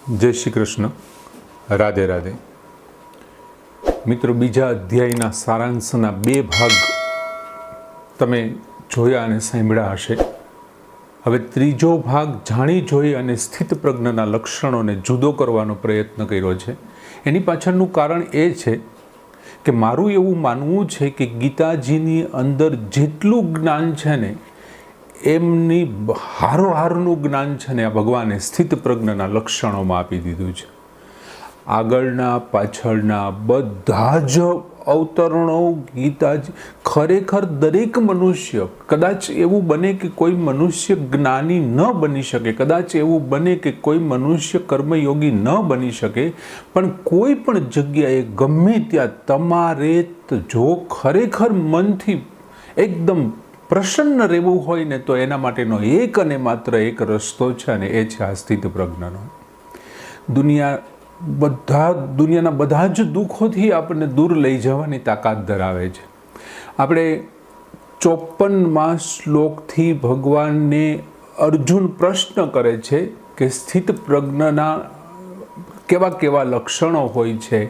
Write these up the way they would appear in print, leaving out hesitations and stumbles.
જય શ્રી કૃષ્ણ, રાધે રાધે. મિત્રો, બીજા અધ્યાયના સારાંશના 2 ભાગ તમે જોયા અને સાંભળ્યા હશે. હવે ત્રીજો ભાગ જાણી જોઈ અને સ્થિત પ્રજ્ઞના લક્ષણોને જુદો કરવાનો પ્રયત્ન કર્યો છે. એની પાછળનું કારણ એ છે કે મારું એવું માનવું છે કે ગીતાજીની અંદર જેટલું જ્ઞાન છે ને એમની હારોહારનું જ્ઞાન છે ને આ ભગવાને સ્થિત પ્રજ્ઞના લક્ષણોમાં આપી દીધું છે. આગળના પાછળના બધા જ અવતરણો ગીતાજી ખરેખર દરેક મનુષ્ય, કદાચ એવું બને કે કોઈ મનુષ્ય જ્ઞાની ન બની શકે, કદાચ એવું બને કે કોઈ મનુષ્ય કર્મયોગી ન બની શકે, પણ કોઈ પણ જગ્યાએ ગમે ત્યાં તમારે જો ખરેખર મનથી એકદમ પ્રસન્ન રહેવું હોય ને તો એના માટેનો એક અને માત્ર એક રસ્તો છે અને એ છે આ સ્થિત પ્રજ્ઞનો. દુનિયાના બધા જ દુઃખોથી આપણને દૂર લઈ જવાની તાકાત ધરાવે છે. આપણે 54માં શ્લોકથી ભગવાનને અર્જુન પ્રશ્ન કરે છે કે સ્થિત પ્રજ્ઞના કેવા કેવા લક્ષણો હોય છે,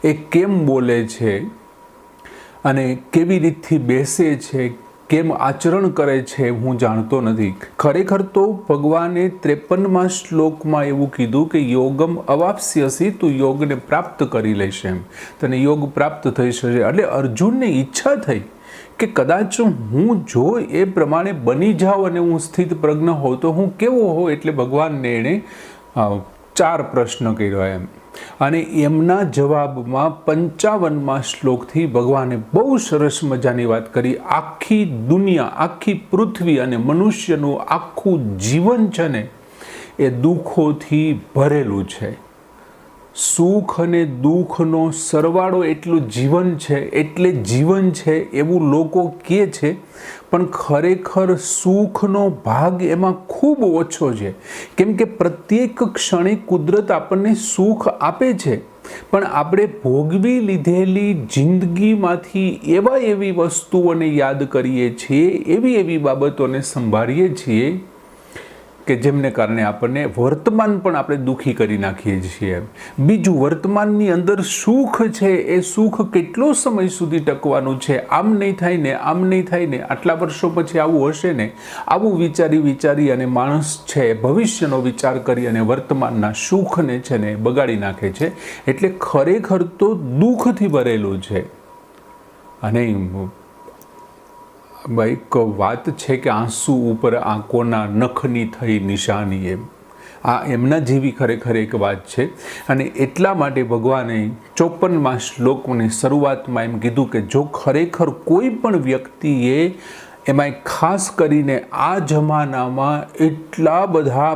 એ કેમ બોલે છે અને કેવી રીતથી બેસે છે, કેમ આચરણ કરે છે, હું જાણતો નથી. ખરેખર તો ભગવાને 53માં શ્લોકમાં એવું કીધું કે યોગમ અવાપ્સ્યસી, તું યોગને પ્રાપ્ત કરી લેશે, એમ તને યોગ પ્રાપ્ત થઈ જશે. એટલે અર્જુનને ઈચ્છા થઈ કે કદાચ હું જો એ પ્રમાણે બની જાઉં અને હું સ્થિત પ્રજ્ઞ હોઉં તો હું કેવો હોઉં. એટલે ભગવાનને એણે 4 પ્રશ્ન કર્યા એમ. અને એમના જવાબમાં 55માં શ્લોકથી ભગવાને બહુ સરસ મજાની વાત કરી. આખી દુનિયા, આખી પૃથ્વી અને મનુષ્યનું આખું જીવન છે ને એ દુઃખોથી ભરેલું છે. સુખ અને દુઃખનો સરવાળો એટલું જીવન છે, એટલે જીવન છે એવું લોકો કહે છે, પણ ખરેખર સુખનો ભાગ એમાં ખૂબ ઓછો છે. કેમ કે પ્રત્યેક ક્ષણે કુદરત આપણને સુખ આપે છે, પણ આપણે ભોગવી લીધેલી જિંદગીમાંથી એવી વસ્તુઓને યાદ કરીએ છીએ, એવી બાબતોને સંભાળીએ છીએ કે જેમને કારણે આપણને વર્તમાન પણ આપણે દુઃખી કરી નાખીએ છીએ. બીજું, વર્તમાનની અંદર સુખ છે, એ સુખ કેટલો સમય સુધી ટકવાનું છે, આમ નહીં થાય ને, આમ નહીં થાય ને, આટલા વર્ષો પછી આવું હશે ને, આવું વિચારી અને માણસ છે ભવિષ્યનો વિચાર કરી અને વર્તમાનના સુખને છે ને બગાડી નાખે છે. એટલે ખરેખર તો દુઃખથી ભરેલું છે. અને એક વાત છે કે આંસુ ઉપર આંખોના નખની થઈ નિશાની, એમ આ એમના જેવી ખરેખર એક વાત છે. અને એટલા માટે ભગવાને 54માં શ્લોકની શરૂઆતમાં એમ કીધું કે જો ખરેખર કોઈ પણ વ્યક્તિએ, એમાં ખાસ કરીને આ જમાનામાં એટલા બધા,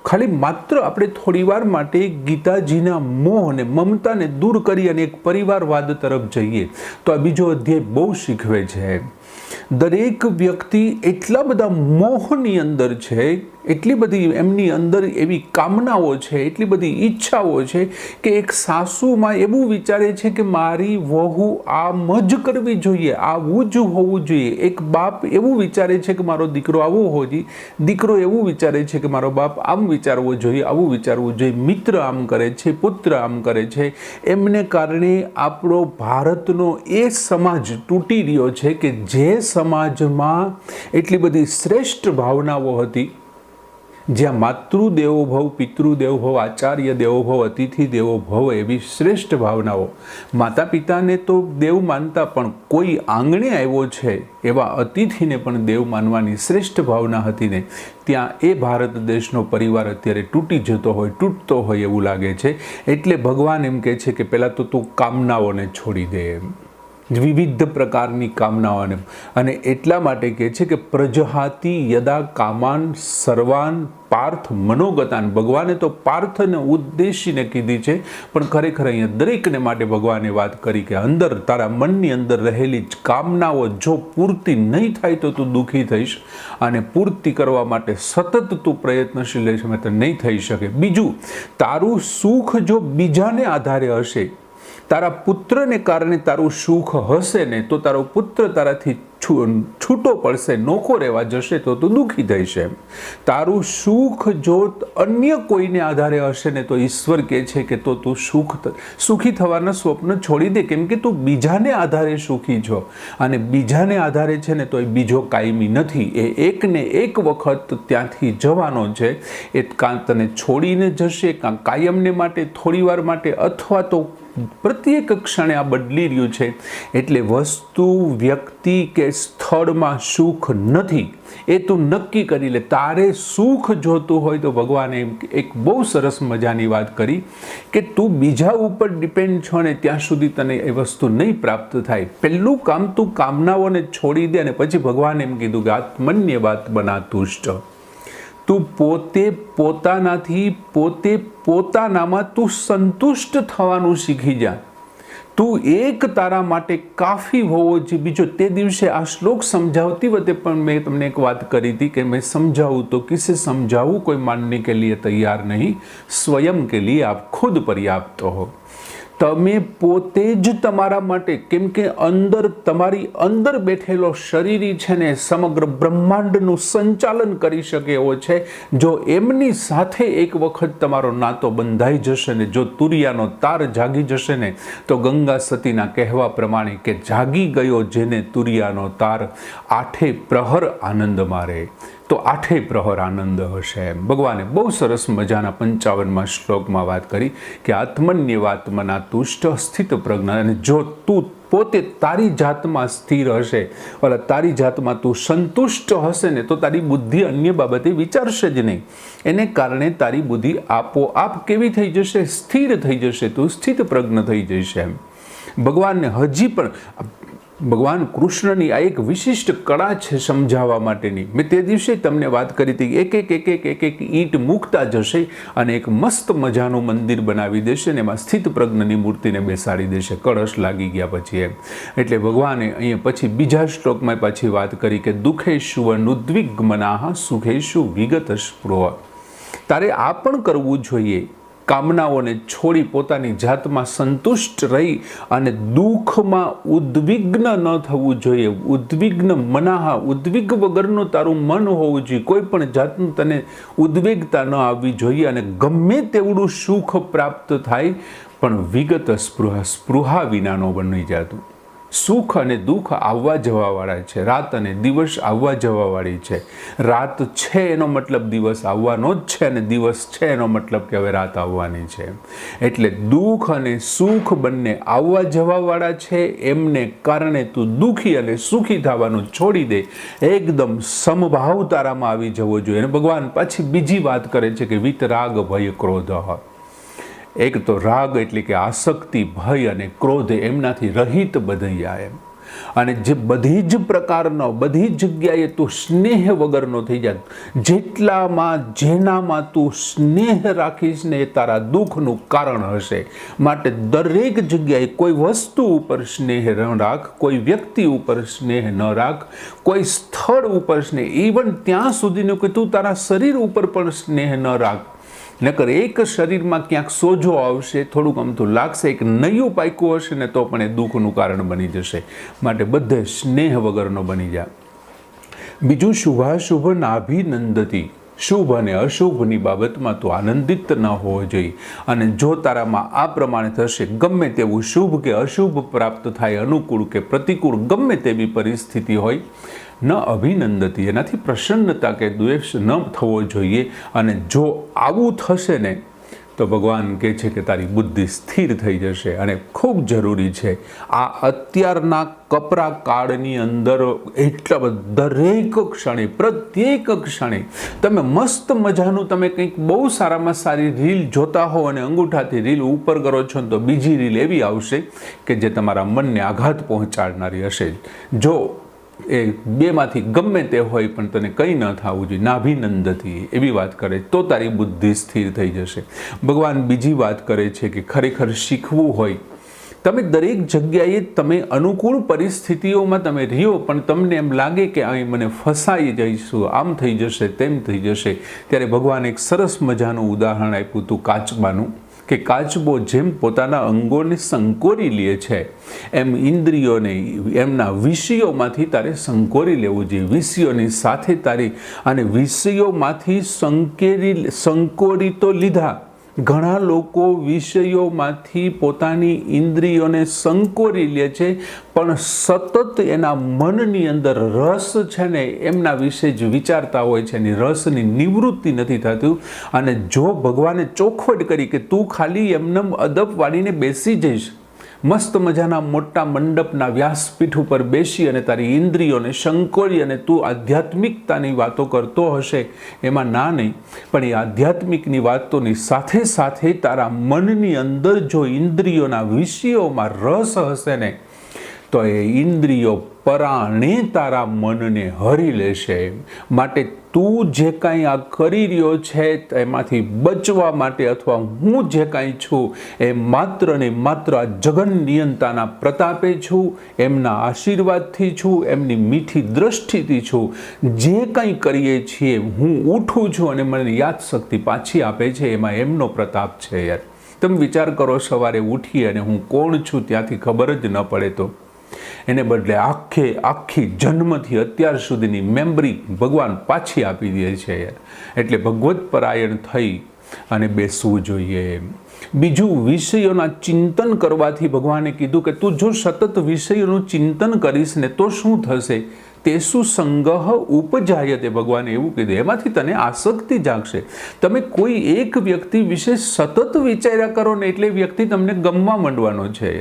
ખાલી માત્ર આપણે થોડીવાર માટે ગીતાજીના મોહ અને મમતાને દૂર કરી અને એક પરિવારવાદ તરફ જઈએ તો આ બીજો અધ્યાય બહુ શીખવે છે. દરેક વ્યક્તિ એટલા બધા મોહની અંદર છે, એટલી બધી એમની અંદર એવી કામનાઓ છે, એટલી બધી ઈચ્છાઓ છે કે એક સાસુમાં એવું વિચારે છે કે મારી વહુ આમ જ કરવી જોઈએ, આવું જ હોવું જોઈએ. એક બાપ એવું વિચારે છે કે મારો દીકરો આવો હોવો જોઈએ, દીકરો એવું વિચારે છે કે મારો બાપ આમ વિચારવો જોઈએ, આવું વિચારવું જોઈએ. મિત્ર આમ કરે છે, પુત્ર આમ કરે છે. એમને કારણે આપણો ભારતનો એ સમાજ તૂટી રહ્યો છે કે જે સમાજમાં એટલી બધી શ્રેષ્ઠ ભાવનાઓ હતી, જ્યાં માતૃદેવો ભવ, પિતૃદેવો ભવ, આચાર્ય દેવો ભવ, અતિથિ દેવો ભવ, એવી શ્રેષ્ઠ ભાવનાઓ. માતા પિતાને તો દેવ માનતા, પણ કોઈ આંગણે આવ્યો છે એવા અતિથિને પણ દેવ માનવાની શ્રેષ્ઠ ભાવના હતી ને, ત્યાં એ ભારત દેશનો પરિવાર અત્યારે તૂટતો હોય એવું લાગે છે. એટલે ભગવાન એમ કહે છે કે પહેલાં તો તું કામનાઓને છોડી દે, એમ વિવિધ પ્રકારની કામનાઓને. અને એટલા માટે કહે છે કે પ્રજહાતિ યદા કામાન સર્વાન પાર્થ મનોગતાન. ભગવાને તો પાર્થને ઉદ્દેશીને કીધી છે, પણ ખરેખર અહીંયા દરેકને માટે ભગવાને વાત કરી કે અંદર તારા મનની અંદર રહેલી જ કામનાઓ જો પૂર્તિ નહીં થાય તો તું દુઃખી થઈશ, અને પૂર્તિ કરવા માટે સતત તું પ્રયત્નશીલ રહીશ, તો નહીં થઈ શકે. બીજું, તારું સુખ જો બીજાને આધારે હશે, તારા પુત્રને કારણે તારું સુખ હશે ને, તો તારો પુત્ર તારાથી છૂટો પડશે, નોખો રહેવા જશે તો તું દુઃખી થઈશ. તારું સુખ જો અન્ય કોઈને આધારે હશે ને તો ઈશ્વર કહે છે કે તો તું સુખી થવાના સ્વપ્ન છોડી દે, કેમ કે તું બીજાને આધારે સુખી છો અને બીજાને આધારે છે ને તો એ બીજો કાયમી નથી. એ એકને એક વખત ત્યાંથી જવાનો છે. એ કાં તને છોડીને જશે, કાં કાયમને માટે, થોડી વાર માટે, અથવા તો પ્રત્યેક ક્ષણે આ બદલી રહ્યું છે. એટલે વસ્તુ, વ્યક્તિ કે સ્થળમાં સુખ નથી એ તું નક્કી કરી લે. તારે સુખ જોતું હોય તો ભગવાને એક બહુ સરસ મજાની વાત કરી કે તું બીજા ઉપર ડિપેન્ડ છો ને ત્યાં સુધી તને એ વસ્તુ નહીં પ્રાપ્ત થાય. પહેલું કામ તું કામનાઓને છોડી દે અને પછી ભગવાને એમ કીધું કે આત્મન્ય વાત બના તુષ્ટ. તું પોતે પોતાનામાં તું સંતુષ્ટ થવાનું શીખી જા. તું એક તારા માટે કાફી હોવો જોઈએ. બીજો તે દિવસે આ શ્લોક સમજાવતી વખતે પણ મેં તમને એક વાત કરી હતી કે મેં સમજાવું તો કિસે સમજાવું, કોઈ માનને કે લીએ તૈયાર નહીં, સ્વયં કે લીએ આપ ખુદ પર્યાપ્ત હો. તમે પોતે જ તમારા માટે, કેમ કે અંદર તમારી અંદર બેઠેલો શરીરી છે ને સમગ્ર બ્રહ્માંડનું સંચાલન કરી શકે એવો છે. જો એમની સાથે એક વખત તમારો નાતો બંધાઈ જશે ને, જો તુરિયાનો તાર જાગી જશે ને, તો ગંગા સતીના કહેવા પ્રમાણે કે જાગી ગયો જેને તુરિયાનો તાર, આઠે પ્રહર આનંદ મારે, તો આઠે પ્રહર આનંદ હશે. એમ ભગવાને બહુ સરસ મજાના 55મા શ્લોકમાં વાત કરી કે આત્મન્યવાત્મના તુષ્ટ સ્થિત પ્રજ્ઞ. અને જો તું પોતે તારી જાતમાં સ્થિર હશે, તારી જાતમાં તું સંતુષ્ટ હશે ને, તો તારી બુદ્ધિ અન્ય બાબતે વિચારશે જ નહીં. એને કારણે તારી બુદ્ધિ આપોઆપ કેવી થઈ જશે? સ્થિર થઈ જશે. તું સ્થિત પ્રજ્ઞ થઈ જશે. એમ ભગવાનને હજી પણ ભગવાન કૃષ્ણની આ એક વિશિષ્ટ કળા છે સમજાવવા માટેની. મેં તે દિવસે તમને વાત કરી હતી. એક ઈંટ મૂકતા જશે અને એક મસ્ત મજાનું મંદિર બનાવી દેશે ને એમાં સ્થિત પ્રજ્ઞની મૂર્તિને બેસાડી દેશે, કળશ લાગી ગયા પછી. એમ એટલે ભગવાને અહીંયા પછી બીજા શ્લોકમાં પાછી વાત કરી કે દુઃખેષુ અનુદ્વિગ્મનાઃ સુખેષુ વિગત સ્પૃહ. તારે આ પણ કરવું જોઈએ. કામનાઓને છોડી પોતાની જાતમાં સંતુષ્ટ રહી અને દુઃખમાં ઉદ્વિગ્ન ન થવું જોઈએ. ઉદ્વિગ્ન મનાહા, ઉદ્વિગ વગરનું તારું મન હોવું જોઈએ. કોઈ પણ જાતનું તને ઉદ્વેગતા ન આવવી જોઈએ અને ગમે તેવડું સુખ પ્રાપ્ત થાય પણ વિગત સ્પૃહા વિનાનો બની જતું. સુખ અને દુઃખ આવવા જવાવાળા છે. રાત અને દિવસ આવવા જવાવાળી છે. રાત છે એનો મતલબ દિવસ આવવાનો જ છે અને દિવસ છે એનો મતલબ કે હવે રાત આવવાની છે. એટલે દુઃખ અને સુખ બંને આવવા જવાવાળા છે. એમને કારણે તું દુઃખી અને સુખી થવાનું છોડી દે. એકદમ સમભાવ તારામાં આવી જવો જોઈએ. અને ભગવાન પાછી બીજી વાત કરે છે કે વિતરાગ ભય ક્રોધ. એક તો રાગ એટલે કે આસક્તિ, ભય અને ક્રોધ એમનાથી રહિત બધાયા. એમ અને જે બધી જ પ્રકારનો, બધી જગ્યાએ તું સ્નેહ વગરનો થઈ જાય. જેટલામાં જેનામાં તું સ્નેહ રાખીશ ને એ તારા દુઃખનું કારણ હશે. માટે દરેક જગ્યાએ કોઈ વસ્તુ ઉપર સ્નેહ ન રાખ, કોઈ વ્યક્તિ ઉપર સ્નેહ ન રાખ, કોઈ સ્થળ ઉપર સ્નેહ, ઇવન ત્યાં સુધીનું કે તું તારા શરીર ઉપર પણ સ્નેહ ન રાખ. નકર એક શરીરમાં ક્યાંક સોજો આવશે, થોડુંક અમથું લાગશે, એક નયું પાક્યું હશે ને તો પણ એ દુઃખનું કારણ બની જશે. માટે બધે સ્નેહ વગરનો બની જાય. બીજું શુભાશુભ નાભિનંદતી. શુભ અને અશુભની બાબતમાં તો આનંદિત ન હોવો જોઈએ. અને જો તારામાં આ પ્રમાણે થશે, ગમે તેવું શુભ કે અશુભ પ્રાપ્ત થાય, અનુકૂળ કે પ્રતિકૂળ ગમે તેવી પરિસ્થિતિ હોય, ન અભિનંદતી, એનાથી પ્રસન્નતા કે દ્વેષ ન થવો જોઈએ. અને જો આવું થશે ને તો ભગવાન કહે છે કે તારી બુદ્ધિ સ્થિર થઈ જશે. અને ખૂબ જરૂરી છે આ અત્યારના કપરા કાળની અંદર, એટલા દરેક ક્ષણે, પ્રત્યેક ક્ષણે તમે મસ્ત મજાનું તમે કંઈક બહુ સારામાં સારી રીલ જોતા હો અને અંગૂઠાથી રીલ ઉપર કરો છો તો બીજી રીલ એવી આવશે કે જે તમારા મનને આઘાત પહોંચાડનારી હશે. જો એ બેમાંથી ગમે તે હોય પણ તને કંઈ ન થવું જોઈએ. નાભિનંદતી એવી વાત કરે તો તારી બુદ્ધિ સ્થિર થઈ જશે. ભગવાન બીજી વાત કરે છે કે ખરેખર શીખવું હોય, તમે દરેક જગ્યાએ તમે અનુકૂળ પરિસ્થિતિઓમાં તમે રહ્યો પણ તમને એમ લાગે કે અહીં મને ફસાઈ જઈશું, આમ થઈ જશે, તેમ થઈ જશે, ત્યારે ભગવાન એક સરસ મજાનું ઉદાહરણ આપ્યું હતું કાચબાનું કે કાચબો જેમ પોતાના અંગોને સંકોરી લે છે એમ ઇન્દ્રિયોને એમના વિષયોમાંથી તારે સંકોરી લેવું જોઈએ. વિષયોની સાથે તારી અને વિષયોમાંથી સંકોરી તો લીધા. ઘણા લોકો વિષયોમાંથી પોતાની ઇન્દ્રિયોને સંકોરી લે છે, પણ સતત એના મનની અંદર રસ છે ને એમના વિશે જ વિચારતા હોય છે, એની રસની નિવૃત્તિ નથી થતું. અને જો ભગવાને ચોખવટ કરી કે તું ખાલી એમને અદબ વાળીને બેસી જઈશ, મસ્ત મજાના મોટા મંડપના વ્યાસપીઠ ઉપર બેસી અને તારી ઇન્દ્રિયોને સંકોરી અને તું આધ્યાત્મિકતાની વાતો કરતો હશે, એમાં ના નહીં, પણ એ આધ્યાત્મિકની વાતોની સાથે સાથે તારા મનની અંદર જો ઇન્દ્રિયોના વિષયોમાં રસ હશે ને, તો એ ઇન્દ્રિયો પરાણે તારા મનને હરી લેશે. માટે તું જે કાંઈ આ કરી રહ્યો છે એમાંથી બચવા માટે અથવા હું જે કાંઈ છું એ માત્ર ને માત્ર આ જગન નિયંતાના પ્રતાપે છું, એમના આશીર્વાદથી છું, એમની મીઠી દ્રષ્ટિથી છું. જે કંઈ કરીએ છીએ હું ઉઠું છું અને મને યાદશક્તિ પાછી આપે છે, એમાં એમનો પ્રતાપ છે. યાર તમે વિચાર કરો, સવારે ઉઠી અને હું કોણ છું ત્યાંથી ખબર જ ન પડે તો એને બદલે આખી જન્મથી અત્યાર સુધીની મેમરી ભગવાન પાછી આપી દે છે. એટલે ભગવત પરાયણ થઈ અને બેસવું જોઈએ. બીજું, વિષયોના ચિંતન કરવાથી ભગવાને કીધું કે તું જો સતત વિષયોનું ચિંતન કરીશ ને તો શું થશે, તેસુ સંગહ ઉપજાયતે. ભગવાને એવું કીધું, એમાંથી તને આસક્તિ જાગશે. તમે કોઈ એક વ્યક્તિ વિશે સતત વિચાર્યા કરો ને એટલે વ્યક્તિ તમને ગમવા માંડવાનો છે.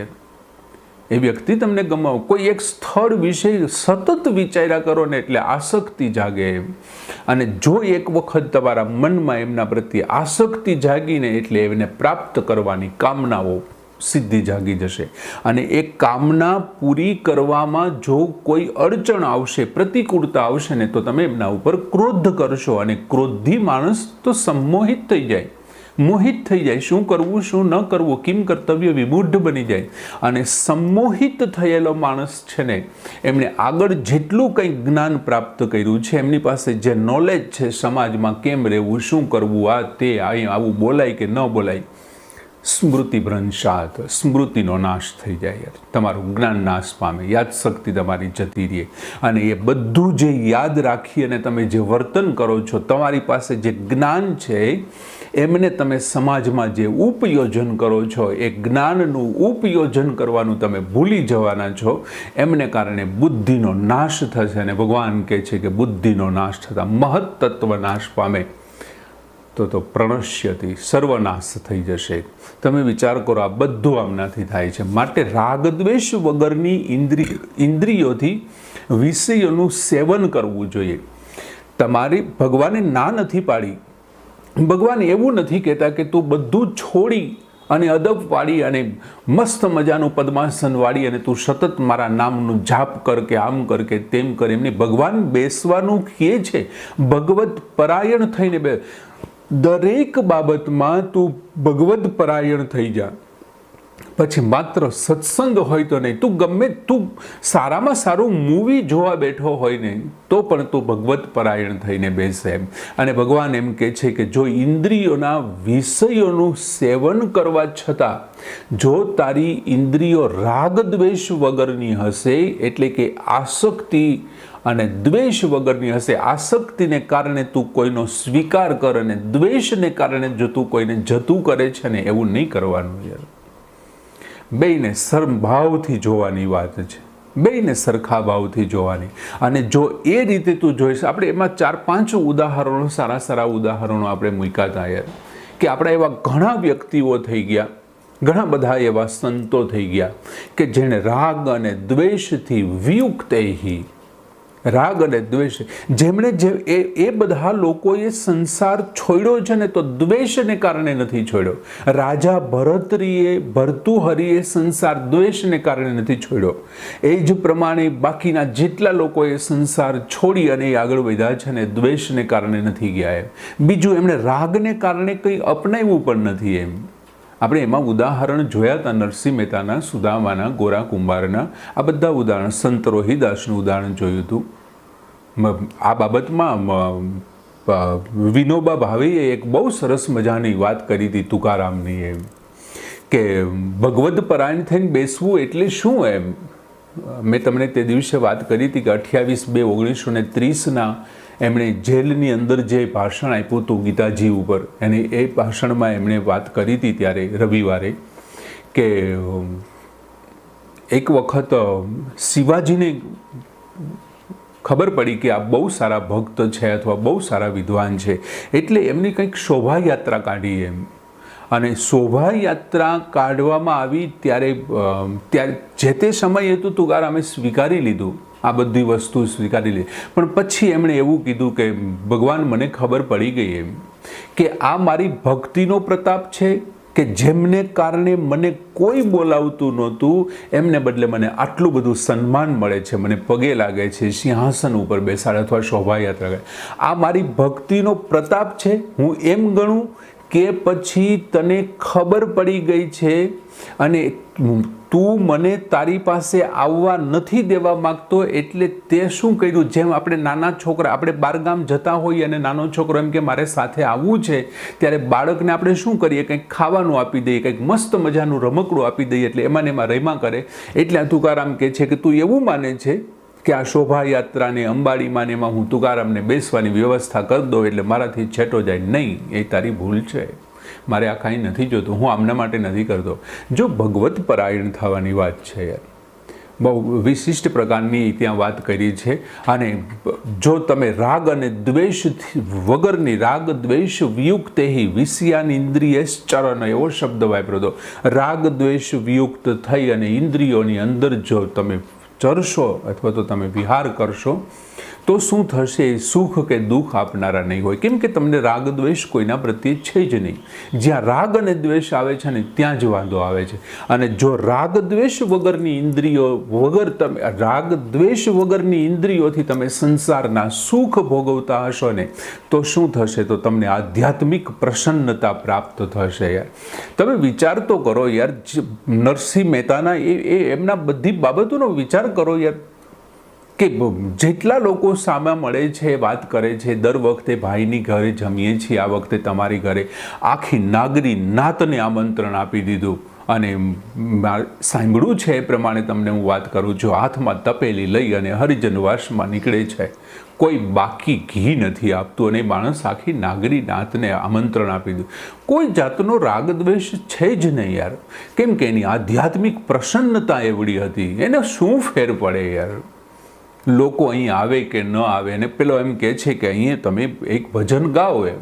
એ વ્યક્તિ તમને ગમાવો. કોઈ એક સ્થળ વિશે સતત વિચાર્યા કરો ને એટલે આસક્તિ જાગે. અને જો એક વખત તમારા મનમાં એમના પ્રત્યે આસક્તિ જાગીને એટલે એને પ્રાપ્ત કરવાની કામનાઓ સિદ્ધિ જાગી જશે. અને એ કામના પૂરી કરવામાં જો કોઈ અડચણ આવશે, પ્રતિકૂળતા આવશે ને તો તમે એમના ઉપર ક્રોધ કરશો. અને ક્રોધી માણસ તો સંમોહિત થઈ જાય, મોહિત થઈ જાય. શું કરવું શું ન કરવું, કિમ કર્તવ્ય વિમૂઢ બની જાય. અને સંમોહિત થયેલો માણસ છે ને, એમણે આગળ જેટલું કંઈ જ્ઞાન પ્રાપ્ત કર્યું છે, એમની પાસે જે નોલેજ છે સમાજમાં કેમ રહેવું, શું કરવું, આ તે અહીં આવું બોલાય કે ન બોલાય, સ્મૃતિ ભ્રંશાત, સ્મૃતિનો નાશ થઈ જાય. તમારું જ્ઞાન નાશ પામે, યાદશક્તિ તમારી જતી રહે. અને એ બધું જે યાદ રાખી અને તમે જે વર્તન કરો છો, તમારી પાસે જે જ્ઞાન છે એમને તમે સમાજમાં જે ઉપયોજન કરો છો, એ જ્ઞાનનું ઉપયોજન કરવાનું તમે ભૂલી જવાના છો. એમને કારણે બુદ્ધિનો નાશ થશે. અને ભગવાન કહે છે કે બુદ્ધિનો નાશ થતાં મહત્તત્વ નાશ પામે તો પ્રણશ્યતિ, સર્વનાશ થઈ જશે. તમે વિચાર કરો, આ બધું આમનાથી થાય છે. માટે રાગદ્વેષ વગરની ઇન્દ્રિયોથી વિષયોનું સેવન કરવું જોઈએ. તમારી ભગવાને ના નથી પાડી. ભગવાન એવું નથી કહેતા કે તું બધું છોડી અને અદબ વાળી અને મસ્ત મજાનું પદ્માસન વાળી અને તું સતત મારા નામનું જાપ કર કે આમ કર કે તેમ કર. એમની ભગવાન બેસવાનું કહે છે. ભગવત પરાયણ થઈને દરેક બાબતમાં તું ભગવત પરાયણ થઈ જા. પછી માત્ર સત્સંગ હોય તો નહીં, તું ગમે તું સારામાં સારું મૂવી જોવા બેઠો હોય ને તો પણ તું ભગવત પરાયણ થઈને બેસે. અને ભગવાન એમ કહે છે કે જો ઇન્દ્રિયોના વિષયોનું સેવન કરવા છતાં જો તારી ઇન્દ્રિયો રાગ દ્વેષ વગરની હશે, એટલે કે આસક્તિ અને દ્વેષ વગરની હશે, આસક્તિને કારણે તું કોઈનો સ્વીકાર કર અને દ્વેષને કારણે જો તું કોઈને જતું કરે છે ને, એવું નહીં કરવાનું. યાર બેયને સમભાવથી જોવાની વાત છે, બેયને સરખા ભાવથી જોવાની. અને જો એ રીતે તું જોઈશ, આપણે એમાં 4-5 ઉદાહરણો, સારા સારા ઉદાહરણો આપણે મૂક્યા હતા યાર, કે આપણા એવા ઘણા વ્યક્તિઓ થઈ ગયા, ઘણા બધા એવા સંતો થઈ ગયા કે જેણે રાગ અને દ્વેષથી વિયુક્તૈહી, રાગ અને દ્વેષ, જેમણે એ બધા લોકોએ સંસાર છોડ્યો છે ને તો દ્વેષને કારણે નથી છોડ્યો. રાજા ભર્તુહરિએ સંસાર દ્વેષને કારણે નથી છોડ્યો. એ જ પ્રમાણે બાકીના જેટલા લોકોએ સંસાર છોડી અને આગળ વધ્યા છે ને દ્વેષને કારણે નથી ગયા. બીજું, એમણે રાગને કારણે કંઈ અપનાવ્યું પણ નથી. એમ આપણે એમાં ઉદાહરણ જોયા હતા, નરસિંહ મહેતાના, સુદામાના, ગોરા કુંભારના, આ બધા ઉદાહરણ, સંત રોહિદાસનું ઉદાહરણ જોયું હતું. આ બાબતમાં વિનોબા ભાવેએ એક બહુ સરસ મજાની વાત કરી હતી તુકારામની. એમ કે ભગવદ પરાયણ થઈને બેસવું એટલે શું એમ. મેં તમને તે દિવસે વાત કરી હતી કે 28/2/1930 એમણે જેલની અંદર જે ભાષણ આપ્યું હતું ગીતાજી ઉપર, અને એ ભાષણમાં એમણે વાત કરી હતી ત્યારે રવિવારે કે એક વખત શિવાજીને ખબર પડી કે આ બહુ સારા ભક્ત છે અથવા બહુ સારા વિદ્વાન છે, એટલે એમની કંઈક શોભાયાત્રા કાઢી એમ. અને શોભાયાત્રા કાઢવામાં આવી ત્યારે જે તે સમયે તો તુકારામે સ્વીકારી લીધું, આ બધી વસ્તુ સ્વીકારી લીધી. પણ પછી એમણે એવું કીધું કે ભગવાન મને ખબર પડી ગઈ એમ કે આ મારી ભક્તિનો પ્રતાપ છે કે જેમને કારણે મને કોઈ બોલાવતું નહોતું, એમને બદલે મને આટલું બધું સન્માન મળે છે, મને પગે લાગે છે, સિંહાસન ઉપર બેસાડે અથવા શોભાયાત્રા કરે. આ મારી ભક્તિનો પ્રતાપ છે, હું એમ ગણું કે પછી તને ખબર પડી ગઈ છે અને તું મને તારી પાસે આવવા નથી દેવા માગતો, એટલે તે શું કર્યું, જેમ આપણે નાના છોકરા, આપણે બારગામ જતા હોઈએ અને નાનો છોકરો એમ કે મારે સાથે આવવું છે, ત્યારે બાળકને આપણે શું કરીએ, કંઈક ખાવાનું આપી દઈએ, કંઈક મસ્ત મજાનું રમકડું આપી દઈએ, એટલે એમાં ને એમાં રમ્યા કરે. એટલે તુકારામ કહે છે કે તું એવું માને છે કે આ શોભાયાત્રાને અંબાડીમાં એમાં હું તુકારામને બેસવાની વ્યવસ્થા કરી દઉં એટલે મારાથી છેટો જાય. નહીં, એ તારી ભૂલ છે, મારે આ કાંઈ નથી જોતું, હું આમના માટે નથી કરતો. જો ભગવત પરાયણ થવાની વાત છે યાર, બહુ વિશિષ્ટ પ્રકારની ત્યાં વાત કરી છે. અને જો તમે રાગ અને દ્વેષ વગરની, રાગ દ્વેષ વિયુક્ત વિષયાન ઇન્દ્રિયસ ચરણ, એવો શબ્દ વાપર્યો હતો. રાગ દ્વેષ વિયુક્ત થઈ અને ઇન્દ્રિયોની અંદર જો તમે ચરશો અથવા તો તમે વિહાર કરશો તો શું થશે, સુખ કે દુઃખ આપનારા નહીં હોય. કેમ કે તમને રાગ દ્વેષ કોઈના પ્રત્યે છે જ નહીં. જ્યાં રાગ અને દ્વેષ આવે છે ને ત્યાં જ વાંધો આવે છે. અને જો રાગ દ્વેષ વગરની ઇન્દ્રિયો વગર તમે, રાગ દ્વેષ વગરની ઇન્દ્રિયોથી તમે સંસારના સુખ ભોગવતા હશો ને તો શું થશે, તો તમને આધ્યાત્મિક પ્રસન્નતા પ્રાપ્ત થશે. યાર તમે વિચાર તો કરો યાર, નરસિંહ મહેતાના એમના બધી બાબતોનો વિચાર કરો યાર, કે જેટલા લોકો સામે મળે છે, વાત કરે છે, દર વખતે ભાઈની ઘરે જમીએ છીએ, આ વખતે તમારી ઘરે આખી નાગરી નાતને આમંત્રણ આપી દીધું. અને સાંભળ્યું છે એ પ્રમાણે તમને હું વાત કરું છું, હાથમાં તપેલી લઈ અને હરિજનવાસમાં નીકળે છે, કોઈ બાકી ઘી નથી આપતું, અને માણસ આખી નાગરી નાતને આમંત્રણ આપી દીધું. કોઈ જાતનો રાગ દ્વેષ છે જ નહીં યાર. કેમ કે એની આધ્યાત્મિક પ્રસન્નતા એવડી હતી, એને શું ફેર પડે યાર, લોકો અહીં આવે કે ન આવે. અને પેલો એમ કહે છે કે અહીંયા તમે એક ભજન ગાઓ, એમ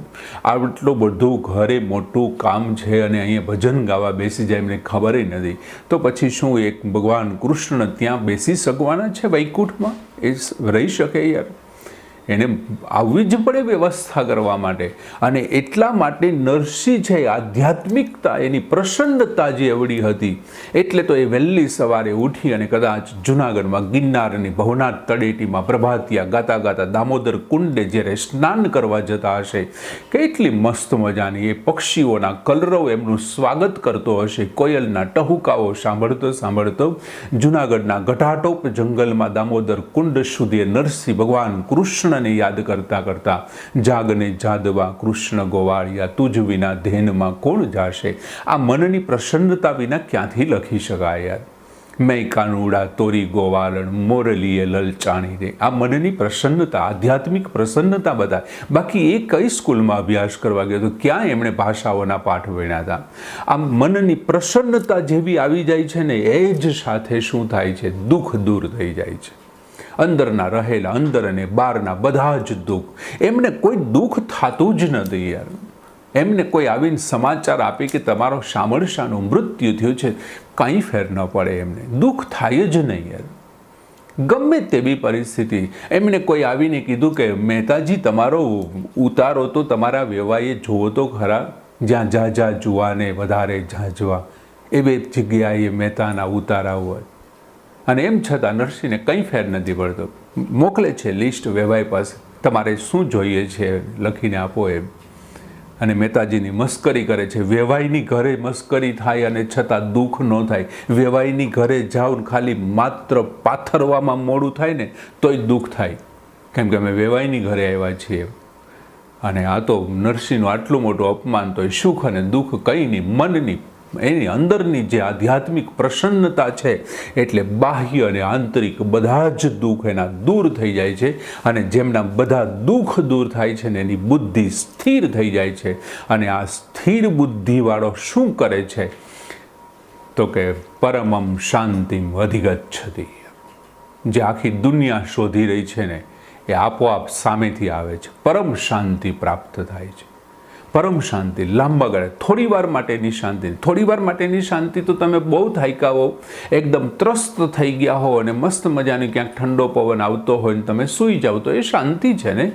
આટલું બધું ઘરે મોટું કામ છે અને અહીંયા ભજન ગાવા બેસી જાય, એમને ખબર નથી, તો પછી શું એક ભગવાન કૃષ્ણ ત્યાં બેસી શકવાના છે વૈકુંઠમાં? એ રહી શકે યાર? એને આવવી જ પડે વ્યવસ્થા કરવા માટે. અને એટલા માટે નરસિંહ છે, આધ્યાત્મિકતા, એની પ્રસન્નતા જે એવડી હતી, એટલે તો એ વહેલી સવારે ઉઠી અને કદાચ જુનાગઢમાં ગિરનારની ભવનાથ તળેટીમાં પ્રભાતિયા ગાતા ગાતા દામોદર કુંડે જ્યારે સ્નાન કરવા જતા હશે, કેટલી મસ્ત મજાની એ પક્ષીઓના કલરવ એમનું સ્વાગત કરતો હશે, કોયલના ટહુકાઓ સાંભળતો સાંભળતો જુનાગઢના ઘટાટોપ જંગલમાં દામોદર કુંડ સુધી નરસિંહ ભગવાન કૃષ્ણ ને યાદ કરતા કરતા જાગને જાદવા કૃષ્ણ ગોવાળિયા તુજ વિના ધ્યાનમાં કોણ જાશે. આ મનની પ્રસન્નતા વિના ક્યાંથી લખી શકાય યાર. મેં કાનુડા તોરી ગોવાલણ મોરલીએ લલચાણી રે. આ મનની પ્રસન્નતા, આધ્યાત્મિક પ્રસન્નતા બતાય. બાકી એ કઈ સ્કૂલમાં અભ્યાસ કરવા ગયો હતો, ક્યાં એમણે ભાષાઓના પાઠ ભણ્યા હતા? આ મનની પ્રસન્નતા જેવી આવી જાય છે ને, એ જ સાથે શું થાય છે, દુઃખ દૂર થઈ જાય છે. અંદરના રહેલા, અંદર અને બહારના બધા જ દુઃખ, એમને કોઈ દુઃખ થતું જ નથી યાર. એમને કોઈ આવીને સમાચાર આપે કે તમારો શામળશાનું મૃત્યુ થયું છે, કંઈ ફેર ન પડે, એમને દુઃખ થાય જ નહીં યાર. ગમે તેવી પરિસ્થિતિ, એમને કોઈ આવીને કીધું કે મહેતાજી તમારો ઉતારો તો તમારા વેવાઈએ જોવો તો ખરા, જ્યાં ઝાઝા જુવાને વધારે ઝાઝવા, એવી જગ્યાએ મહેતાના ઉતારા હોય. અને એમ છતાં નરસિંહને કંઈ ફેર નથી પડતો. મોકલે છે લિસ્ટ વેવાઈ પાસે, તમારે શું જોઈએ છે લખીને આપો એમ. અને મહેતાજીની મસ્કરી કરે છે. વેવાઈની ઘરે મસ્કરી થાય અને છતાં દુઃખ ન થાય. વેવાઈની ઘરે જાઓ ખાલી માત્ર પાથરવામાં મોડું થાય ને તોય દુઃખ થાય, કેમ કે અમે વેવાઈની ઘરે આવ્યા છીએ. અને આ તો નરસિંહનું આટલું મોટું અપમાન, તોય સુખ અને દુઃખ કંઈ નહીં, મનની એની અંદરની જે આધ્યાત્મિક પ્રસન્નતા છે, એટલે બાહ્ય અને આંતરિક બધા જ દુઃખ એના દૂર થઈ જાય છે. અને જેમના બધા દુઃખ દૂર થાય છે ને એની બુદ્ધિ સ્થિર થઈ જાય છે. અને આ સ્થિર બુદ્ધિવાળો શું કરે છે તો કે પરમમ શાંતિમ અધિગચ્છતિ. જે આખી દુનિયા શોધી રહી છે ને એ આપોઆપ સામેથી આવે છે. પરમ શાંતિ પ્રાપ્ત થાય છે. પરમ શાંતિ લાંબા ગાળે, થોડી વાર માટેની શાંતિ. થોડી વાર માટેની શાંતિ તો તમે બહુ થાક્યા હો, એકદમ ત્રસ્ત થઈ ગયા હો અને મસ્ત મજાની ક્યાંક ઠંડો પવન આવતો હોય ને તમે સૂઈ જાઓ તો એ શાંતિ છે ને.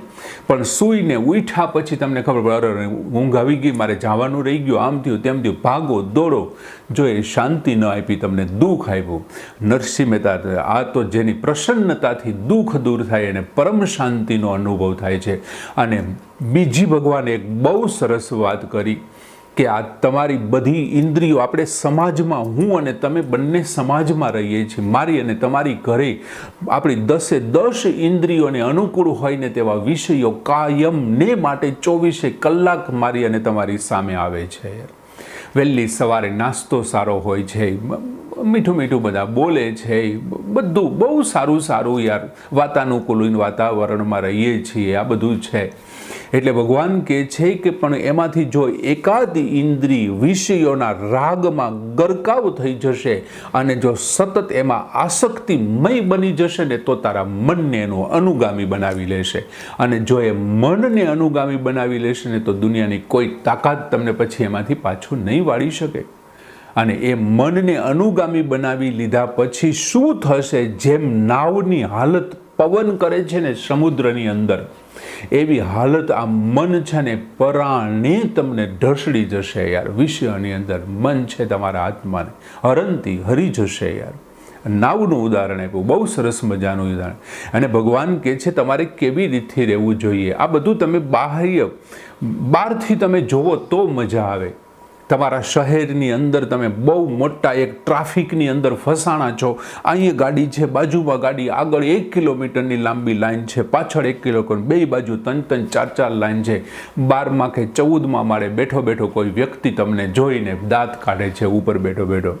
પણ સૂઈને ઉઠ્યા પછી તમને ખબર પડે, અરે ઊંઘ આવી ગઈ, મારે જવાનું રહી ગયું, આમ થયું તેમ થયું, ભાગો દોડો. જો એ શાંતિ ન આપી, તમને દુઃખ આપ્યું. નરસિંહ મહેતા, આ તો જેની પ્રસન્નતાથી દુઃખ દૂર થાય એને પરમ શાંતિનો અનુભવ થાય છે. અને બીજી ભગવાને એક બહુ સરસ વાત કરી કે આ તમારી બધી ઇન્દ્રિયો, આપણે સમાજમાં, હું અને તમે બંને સમાજમાં રહીએ છીએ, મારી અને તમારી ઘરે આપણી 10 ઇન્દ્રિયોને અનુકૂળ હોય ને તેવા વિષયો કાયમ ને માટે 24 કલાક મારી અને તમારી સામે આવે છે. વહેલી સવારે નાસ્તો સારો હોય છે, મીઠું મીઠું બધા બોલે છે, બધું બહુ સારું સારું યાર, વાતાનુકૂળ વાતાવરણમાં રહીએ છીએ, આ બધું છે. એટલે ભગવાન કહે છે કે પણ એમાંથી જો એકાદ ઇન્દ્રિય વિષયોના રાગમાં ગરકાવ થઈ જશે અને જો સતત એમાં આસક્તિમય બની જશે ને તો તારા મનને એનો અનુગામી બનાવી લેશે. અને જો એ મનને અનુગામી બનાવી લેશે ને તો દુનિયાની કોઈ તાકાત તમને પછી એમાંથી પાછું નહીં વાળી શકે. અને એ મનને અનુગામી બનાવી લીધા પછી શું થશે, જેમ નાવની હાલત પવન કરે છે ને સમુદ્રની અંદર, એવી હાલત આ મન છે ને પરાણે તમને ઢસડી જશે યાર. વિષયની અંદર મન છે તમારા આત્માને હરંતી હરી જશે યાર. નાવનું ઉદાહરણ આપ્યું, બહુ સરસ મજાનું ઉદાહરણ. અને ભગવાન કહે છે તમારે કેવી રીતે રહેવું જોઈએ. આ બધું તમે બહારથી તમે જોવો તો મજા આવે. તમારા શહેરની અંદર તમે બહુ મોટા એક ટ્રાફિકની અંદર ફસાણા છો, અહીંયા ગાડી છે, બાજુમાં ગાડી, આગળ 1 કિલોમીટરની લાંબી લાઈન છે, પાછળ 1 કિલોમીટર, બે બાજુ 3-3, 4-4 લાઈન છે. 12મા કે 14મા માળે બેઠો બેઠો કોઈ વ્યક્તિ તમને જોઈને દાંત કાઢે છે ઉપર બેઠો બેઠો.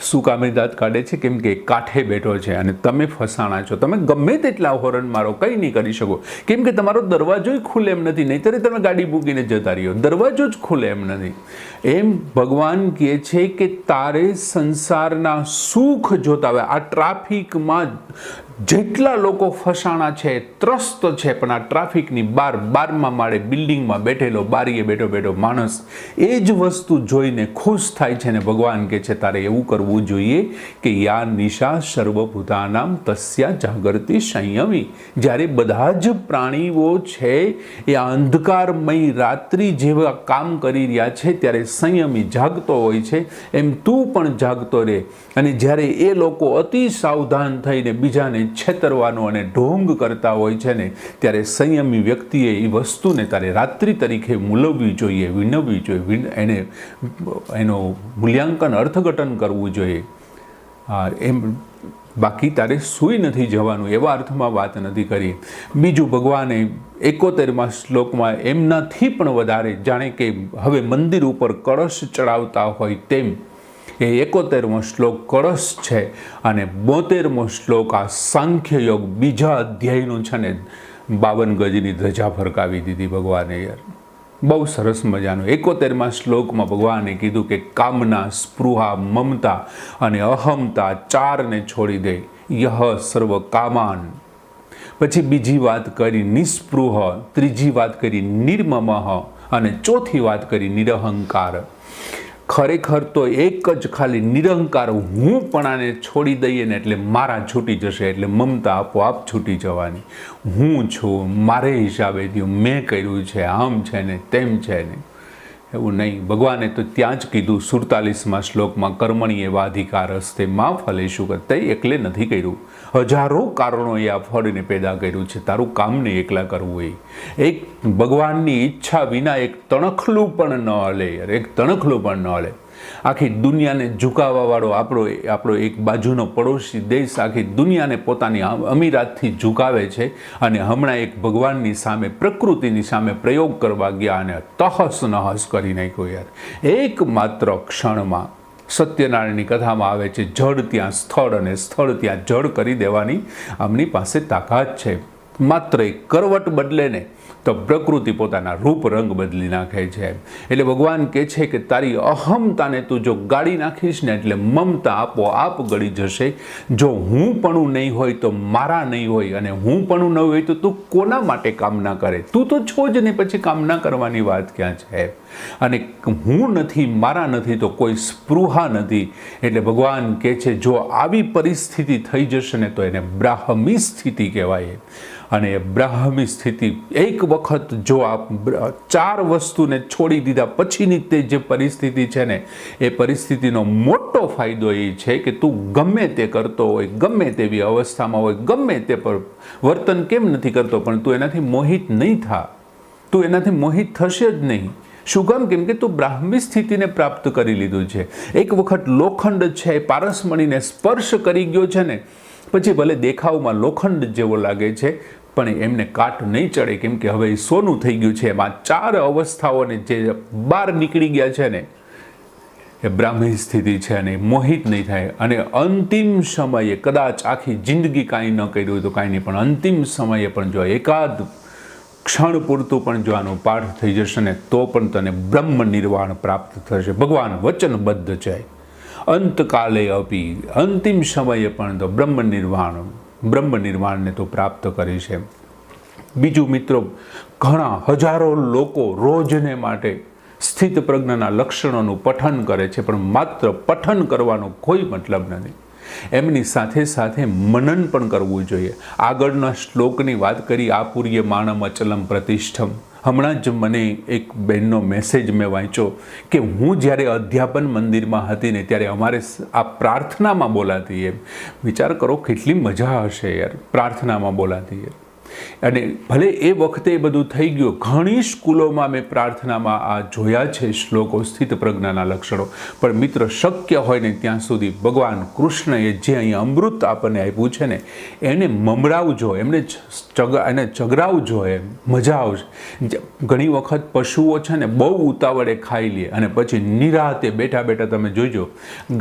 શું કામે દાંત કાઢે છે? કેમ કે કાંઠે બેઠો છે અને તમે ફસાણા છો. તમે ગમે તેટલા હોરન મારો, કંઈ નહીં કરી શકો, કેમ કે તમારો દરવાજો જ ખુલે એમ નથી. નહીંતર તમે ગાડી મૂકીને જતા રહ્યો, દરવાજો જ ખુલે એમ નથી. એમ ભગવાન કહે છે કે તારે સંસારના સુખ જોતા હોય. આ ટ્રાફિકમાં જેટલા લોકો ફસાણા છે, ત્રસ્ત છે, પણ આ ટ્રાફિકની 12મા માળે બિલ્ડિંગમાં બેઠેલો, બારીએ બેઠો બેઠો માણસ એ જ વસ્તુ જોઈને ખુશ થાય છે. ને ભગવાન કહે છે તારે એવું કરવું જોઈએ કે યા નિશા સર્વભૂતાનામ તસ્યા જાગૃતિ સંયમી. જ્યારે બધા જ પ્રાણીઓ છે એ અંધકારમય રાત્રિ જેવા કામ કરી રહ્યા છે ત્યારે સંયમી જાગતો હોય છે, એમ તું પણ જાગતો રહે. અને જ્યારે એ લોકો અતિ સાવધાન થઈને બીજાને છેતરવાનો અને ઢોંગ કરતા હોય છે ને, ત્યારે સંયમી વ્યક્તિએ એ વસ્તુને તારે રાત્રિ તરીકે મૂલવવી જોઈએ, વિનવવી જોઈએ, એનો મૂલ્યાંકન અર્થઘટન કરવું જોઈએ. એમ બાકી તારે સૂઈ નથી જવાનું એવા અર્થમાં વાત નથી કરી. બીજું ભગવાને 71મા શ્લોકમાં એમનાથી પણ વધારે, જાણે કે હવે મંદિર ઉપર કળશ ચડાવતા હોય તેમ, એ 71મો શ્લોક કળશ છે અને 72મો શ્લોક આ સાંખ્ય યોગ બીજા અધ્યાયનું છે ને 52 ગજની ધજા ફરકાવી દીધી ભગવાને યાર. બહુ સરસ મજાનું. 71મા શ્લોકમાં ભગવાને કીધું કે કામના, સ્પૃહા, મમતા અને અહમતા 4ને છોડી દે. યહ સર્વ કામાન. પછી બીજી વાત કરી નિસ્પૃહ, ત્રીજી વાત કરી નિર્મમઃ અને ચોથી વાત કરી નિરહંકાર. ખરેખર તો એક જ ખાલી નિરહંકાર હુંપણાને છોડી દઈએ ને એટલે મારા છૂટી જશે, એટલે મમતા આપોઆપ છૂટી જવાની. હું છું, મારે હિસાબે થયું, મેં કર્યું છે, આમ છે ને તેમ છે ને, એવું નહીં. ભગવાને તો ત્યાં જ કીધું 47મા શ્લોકમાં કર્મણી એવા અધિકાર હસ્તે માં ફલેશું કરતે, એકલે નથી કર્યું. હજારો કારણોએ આ ફળને પેદા કર્યું છે. તારું કામને એકલા કરવું એ એક ભગવાનની ઈચ્છા વિના એક તણખલું પણ ન હલે યાર, એક તણખલું પણ ન હલે. આખી દુનિયાને ઝુકાવવાવાળો આપણો એક બાજુનો પડોશી દેશ આખી દુનિયાને પોતાની અમીરાતથી ઝુકાવે છે અને હમણાં એક ભગવાનની સામે પ્રકૃતિની સામે પ્રયોગ કરવા ગયા અને તહસ નહસ કરી નાખ્યો યાર એકમાત્ર ક્ષણમાં. સત્યનારાયણની કથામાં આવે છે જડ ત્યાં સ્થળ અને સ્થળ ત્યાં જડ કરી દેવાની આમની પાસે તાકાત છે. માત્ર એક કરવટ બદલે ને તો પ્રકૃતિ પોતાના રૂપ રંગ બદલી નાખે છે. એટલે ભગવાન કહે છે કે તારી અહમતાને તું જો ગાળી નાખીશ ને એટલે મમતા આપોઆપ ગળી જશે. જો હું પણ નહીં હોય તો મારા નહીં હોય, અને હું પણ ન હોય તો તું કોના માટે કામના કરે? તું તો છો જ નહીં, પછી કામના કરવાની વાત ક્યાં છે? અને હું નથી, મારા નથી તો કોઈ સ્પૃહા નથી. એટલે ભગવાન કહે છે જો આવી પરિસ્થિતિ થઈ જશે ને તો એને બ્રાહ્મી સ્થિતિ કહેવાય. અને બ્રાહ્મી સ્થિતિ એક વખત જો આ 4 વસ્તુને છોડી દીધા પછીની તે જે પરિસ્થિતિ છે ને, એ પરિસ્થિતિનો મોટો ફાયદો એ છે કે તું ગમે તે કરતો હોય, ગમે તેવી અવસ્થામાં હોય, ગમે તે પર વર્તન કેમ નથી કરતો પણ તું એનાથી મોહિત નહીં થા. તું એનાથી મોહિત થશે જ નહીં. શું કામ? કેમ કે તું બ્રાહ્મી સ્થિતિને પ્રાપ્ત કરી લીધું છે. એક વખત લોખંડ છે એ પારસમણીને સ્પર્શ કરી ગયો છે ને, પછી ભલે દેખાવમાં લોખંડ જેવો લાગે છે પણ એમને કાટ નહીં ચડે, કેમ કે હવે સોનું થઈ ગયું છે. એમાં 4 અવસ્થાઓને જે બહાર નીકળી ગયા છે ને, એ બ્રાહ્મી સ્થિતિ છે અને મોહિત નહીં થાય. અને અંતિમ સમયે કદાચ આખી જિંદગી કાંઈ ન કર્યું હોય તો કાંઈ નહીં, પણ અંતિમ સમયે પણ જો એકાદ ક્ષણ પૂરતું પણ જો આનો પાઠ થઈ જશે ને તો પણ તને બ્રહ્મ નિર્વાણ પ્રાપ્ત થશે. ભગવાન વચનબદ્ધ છે. અંતકાલે અપી, અંતિમ સમયે પણ તો બ્રહ્મ નિર્વાણને તો પ્રાપ્ત કરી છે. બીજું મિત્રો, ઘણા હજારો લોકો રોજને માટે સ્થિત પ્રજ્ઞાના લક્ષણોનું પઠન કરે છે, પણ માત્ર પઠન કરવાનો કોઈ મતલબ નથી. એમની સાથે સાથે મનન પણ કરવું જોઈએ. આગળના શ્લોકની વાત કરી, આપુર્ય માણમ અચલમ પ્રતિષ્ઠમ. હમણાં જ મને એક બહેનનો મેસેજ મેં વાંચ્યો કે હું જ્યારે અધ્યાપન મંદિરમાં હતી ને ત્યારે અમારે આ પ્રાર્થનામાં બોલાતી. એમ વિચાર કરો કેટલી મજા હશે યાર પ્રાર્થનામાં બોલાતી. અને ભલે એ વખતે બધું થઈ ગયું, ઘણી સ્કૂલોમાં મેં પ્રાર્થનામાં આ જોયા છે શ્લોકો, સ્થિત પ્રજ્ઞાના લક્ષણો. પણ મિત્ર, શક્ય હોય ને ત્યાં સુધી ભગવાન કૃષ્ણએ જે અહીંયા અમૃત આપણને આપ્યું છે ને એને મમરાવજો, એને ચગરાવજો. એમ મજા આવશે. ઘણી વખત પશુઓ છે ને બહુ ઉતાવળે ખાઈ લે અને પછી નિરાતે બેઠા બેઠા તમે જોજો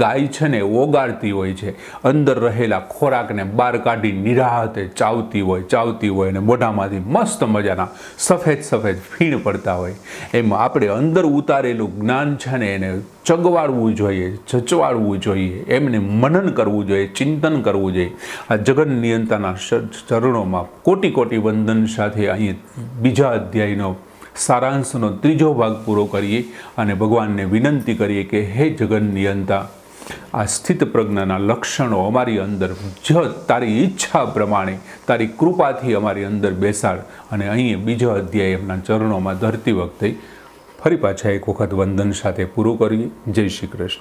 ગાય છે ને ઓગાળતી હોય છે, અંદર રહેલા ખોરાકને બહાર કાઢી નિરાતે ચાવતી હોય અને મોઢામાંથી મસ્ત મજાના સફેદ ફીણ પડતા હોય. એમ આપણે અંદર ઉતારેલું જ્ઞાન છે ને એને ચગવાડવું જોઈએ, જચવાડવું જોઈએ, એમને મનન કરવું જોઈએ, ચિંતન કરવું જોઈએ. આ જગન નિયંતાના ચરણોમાં કોટી કોટી વંદન સાથે અહીં બીજા અધ્યાયનો સારાંશનો 3જો ભાગ પૂરો કરીએ અને ભગવાનને વિનંતી કરીએ કે હે જગન નિયંતા, આ સ્થિત પ્રજ્ઞાના લક્ષણો અમારી અંદર તારી ઈચ્છા પ્રમાણે તારી કૃપાથી અમારી અંદર બેસાડ. અને અહીં બીજો અધ્યાય એમના ચરણોમાં ધરતી વખતે ફરી પાછા એક વખત વંદન સાથે પૂરું કરીએ. જય શ્રી કૃષ્ણ.